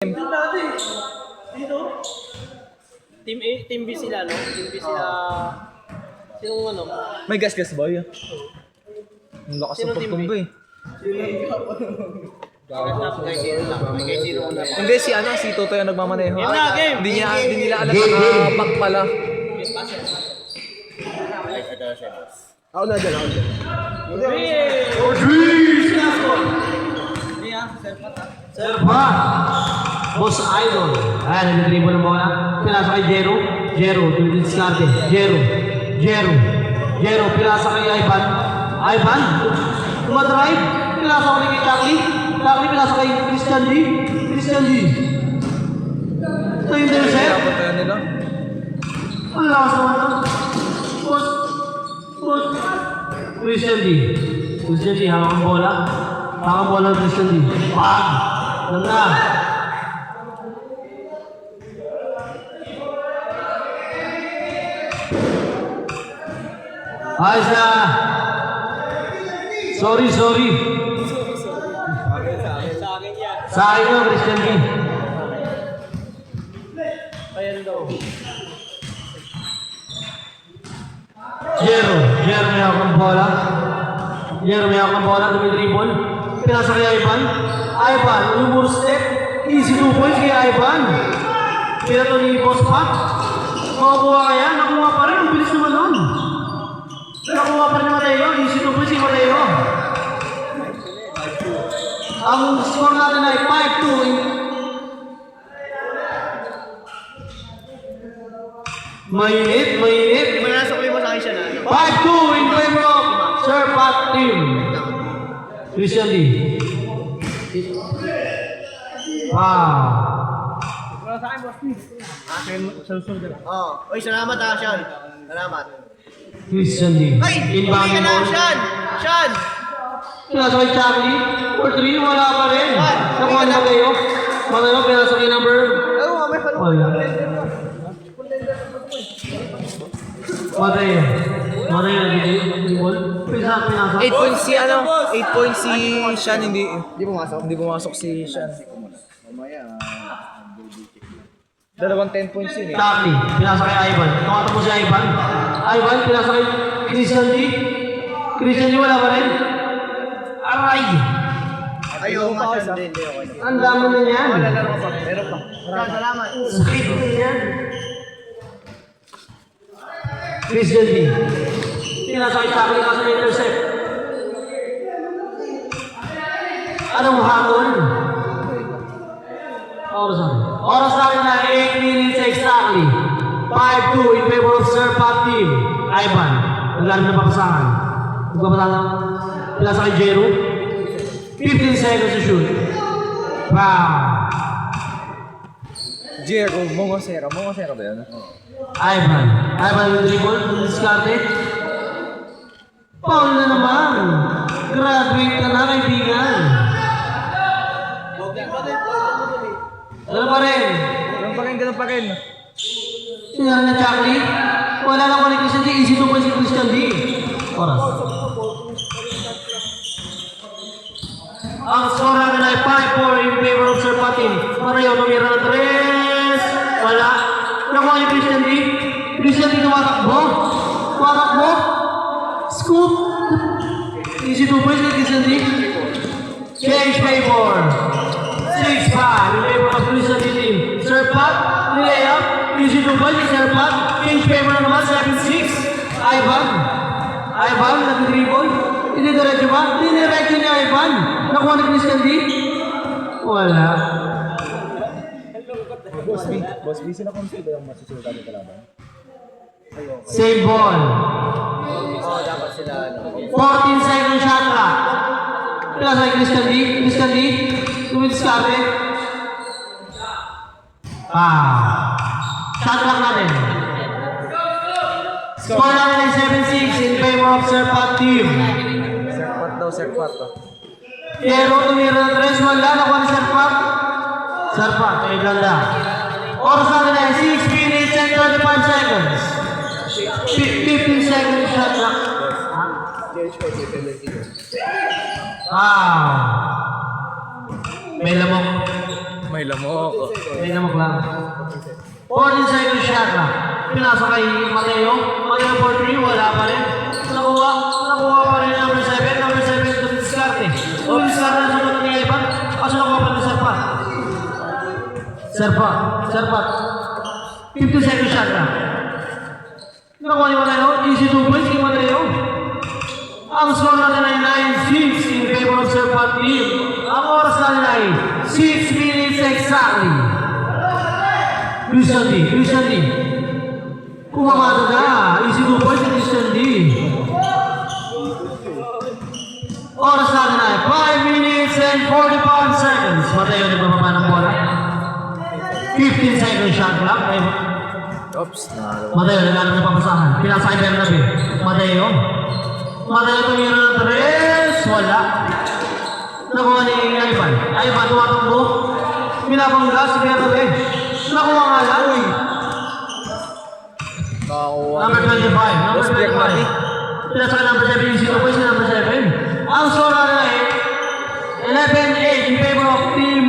Dito? Team A, Team B sila, no? Team B sila... Sinong ano? May gas-gas ba yun? Ang lakas Sino ng team pagtumba eh. Kay zero na. Hindi, si Toto yung nagmamaneho. Game na, game! Hindi nila alam na back pala. Ako na dyan, ako dyan. Serpa! Boss Idol. Ayan, nag-dribble ng bola. Pinasa kay Jero. Jero, diskarte. Jero, pinasa kay Ivan. Ivan, tumadrive. Pinasa ko kay Takli. Takli, pinasa kay Christian G. Ito yung intercept. Pinapatayan nila. Ang lakas naman ito. Christian G, hawak ang bola. Hawak ang bola ng Christian G. Pag! Ganda! Ayos na! Sorry. Sa akin yan. Sa akin yun, Christian G. Ayan daw. Jero may hawak ang bola. Dumidribble. Pinasa kay Ivan. Yung muro step. Easy 2 points kay Ivan. Pinato ni Boss Pat. Makakuha kaya? Nakuha pa rin. Ang bilis naman nun. Nakuha pa rin ni Mateo. Easy 2 points kay Mateo. Ang score natin ay 5-2. Mainit. Hindi mo nasukli mo sa akin siya na. 5-2 in favor of Sir Pat team. Christian D. Wow. Oy, salamat ha, Sean. Salamat. Christian D. Ay! Inbound Uwi ka na, ball. Sean! Pinasa kay Charlie. For 3, wala pa rin. Nakuha na kayo. Mateo, pinasa kay number. Wala. Mateo, nag-ball. Pinasa. 8 points si 8 points si Sean, hindi pumasok si Sean. Dalawang 10 points yun eh. Charlie, pinasa kay Ivan. Nakata mo si Ivan. Pinasa kay Christian D. Wala pa rin. Aray! Ayaw nga, Sean. Hindi, okay. Ang dami na yan. Meron pa. Salamat. Sakit na yan. Christian D. Pinasa kay Charlie kasi intercept. Anong hamon? Oras natin na 8 minutes exactly. 5-2 in favor of Sir Pat team. Ivan, nagaling na papasahan. Magpapasahan. Pinasa kay Jero. 15 seconds to shoot. Wow. Jero, Mongosera ba yun? Ivan yung dribble, diskarte. Paul na naman. Graduate ka na, kaibigan. Ganun pa rin. Sinara na Charlie. Wala na ko ni Christian D. Easy to si Christian D. Oras. Ang score natin ay 5-4 in favor of Sir Patin. Marayo, tumira ng 3. Wala. Nakuha ni Christian D. Christian D tumatakbo. Scoop. Easy to kay Christian D. Change favor. 6-5 in favor of Christian D team. Sir Pat, layup. Easy to kay Sir Pat. Change favor naman 7-6. Ivan, nag-dribble. Dinidiretso ba? Dinidiretso ni Ivan. Nakuha ni Christian D. Wala. Boss B, sino kung sino yung masusunod natin kalaban? Same ball. Oo, dapat sila, 14 second shot clock. Pinasa kay Christian D. Tumidiskarte. Shot clock natin. Score natin ay 7-6 in favor of Sir Pat team. Sir Pat. Pero tumira ng 3. Wala. Nakuha ni Sir Pat. Ay ganda. Oras natin ay 6 minutes and 35 seconds. 15 seconds shot clock. Wow. May lamok. May lamok. May namok lang. 14 seconds shot lang. Pinasok kay Mateo. Mateo for 3, wala pa rin. Nakuha pa rin number 7. Number 7 to diskarte. Diskarte na sumunod ni Ivan. Kaso nakuha pa rin Serpa. 50 seconds shot lang. Nakuha ni Mateo. Easy 2 points kay Mateo. Ang score natin ay 9-6 in favor of Serpa team. Ang oras natin ay 6 minutes exactly. Christian D. Kumamado ka. Easy 2 points kay Christian D. Oras natin ay 5 minutes and 45 seconds. Mateo nagbababa ng bola. 15 seconds shot clock. Oops. Mateo naglalaro ng papasahan. Pinasakay pero nabi. Mateo tumira ng 3. Wala. Nakuha ni Ivan. Ivan tumatakbo. Pinapangga si Bernabe. Nakuha nga lang. Number 25. Pinasakay number 7. Easy 2 points na number 7. Ang score na ay 11-8 in favor of Team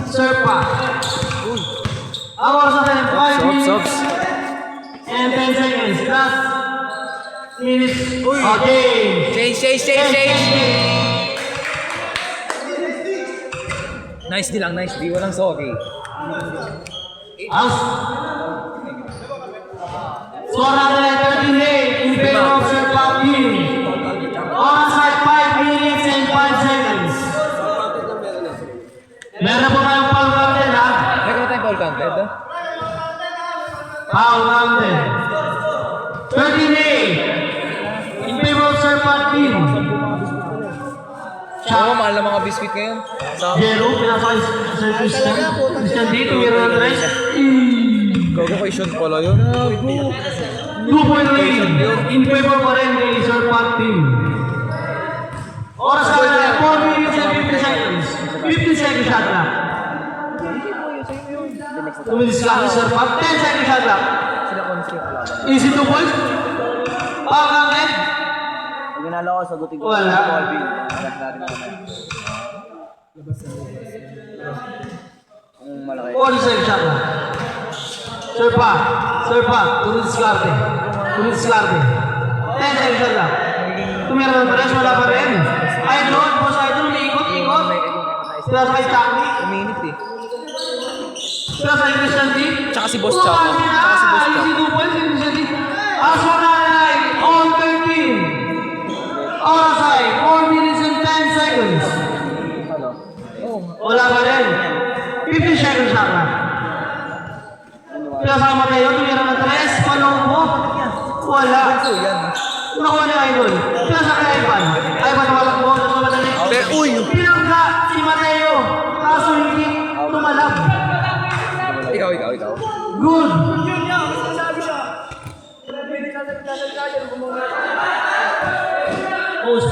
Serpa. Ang oras natin 5 minutes and 10 seconds. Last minutes. Okay. Change. Nice di lang, nice di. Walang sorry. Ang score natin ay 13-8 in favor of Serpa Team. Oras ay 5 minutes and 5 seconds. Meron po tayong foul counted ha? Meron tayong foul counted. Foul counted. 13-8 in favor of Serpa Team. Oo, mahal na mga biscuit ngayon. Jero, pinasakay sa Christian. Christian D, tumira ng tres. Gago kay Sean pala yun. 2-point lead in favor pa rin ni Serpa Team. Oras ka na 4 minutes and 50 seconds. 50 seconds shot clock. Tumidiskarte Serpa. 10 seconds shot clock. Easy 2 points. Pagkakit. Pag ginala ko, sagutin ko. Wala. Ang malaki. 40 seconds shot clock. Serpa. Tumidiskarte. 10 seconds shot clock. Tumira ng tres, wala pa rin. Idol, boss idol, ikot. Sila sa kay Chakli. Uminit eh. Sila sa Christian D. Tsaka si Boss Chaka. Easy 2 points, Christian D. Aso na ay all 13. Oras ay 4 minutes and 10 seconds. Wala pa rin. 50 seconds na ka. Sila sa Mateo, tumira ng tres, palombo. Wala. Nakuha ni Idol. Sila sa kay Ivan. Ivan tumalakbo, nagmamadali. Pinangga si Mateo. Kaso hindi tumalab. Ikaw. Good. Post.